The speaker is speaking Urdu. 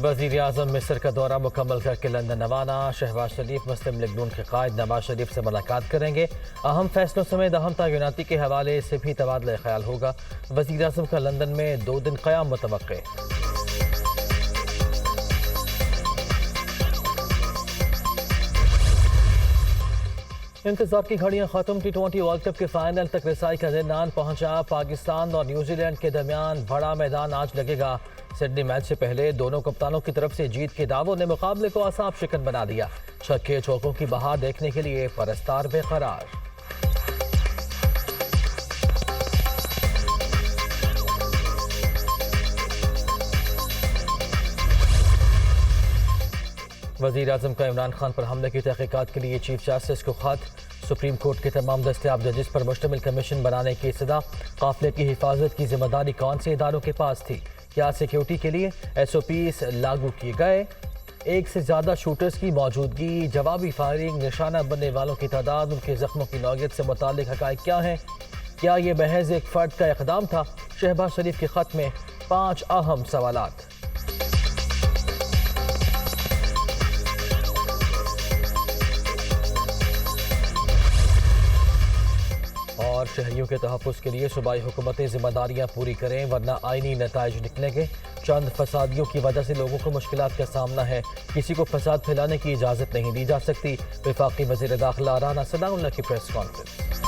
وزیر اعظم مصر کا دورہ مکمل کر کے لندن روانہ۔ شہباز شریف مسلم لیگ نون کے قائد نواز شریف سے ملاقات کریں گے۔ اہم فیصلوں سمیت اہم تعیناتی کے حوالے سے بھی تبادلہ خیال ہوگا۔ وزیر اعظم کا لندن میں 2 دن قیام متوقع۔ انتظار کی گھڑیاں ختم۔ T20 ورلڈ کپ کے فائنل تک رسائی کا دن آن پہنچا۔ پاکستان اور نیوزی لینڈ کے درمیان بڑا میدان آج لگے گا۔ سڈنی میچ سے پہلے دونوں کپتانوں کی طرف سے جیت کے دعووں نے مقابلے کو اعصاب شکن بنا دیا۔ چھکے چوکوں کی بہار دیکھنے کے لیے پرستار بے قرار۔ وزیر اعظم کا عمران خان پر حملے کی تحقیقات کے لیے چیف جسٹس کو خط۔ سپریم کورٹ کے تمام دستیاب ججز پر مشتمل کمیشن بنانے کی صدا۔ قافلے کی حفاظت کی ذمہ داری کون سے اداروں کے پاس تھی؟ کیا سیکیورٹی کے لیے SOPs لاگو کیے گئے؟ ایک سے زیادہ شوٹرز کی موجودگی، جوابی فائرنگ، نشانہ بننے والوں کی تعداد، ان کے زخموں کی نوعیت سے متعلق حقائق کیا ہیں؟ کیا یہ محض ایک فرد کا اقدام تھا؟ شہباز شریف کے خط میں 5 اہم سوالات۔ اور شہریوں کے تحفظ کے لیے صوبائی حکومتیں ذمہ داریاں پوری کریں ورنہ آئینی نتائج نکلیں گے۔ چند فسادیوں کی وجہ سے لوگوں کو مشکلات کا سامنا ہے، کسی کو فساد پھیلانے کی اجازت نہیں دی جا سکتی۔ وفاقی وزیر داخلہ رانا ثناء اللہ کی پریس کانفرنس۔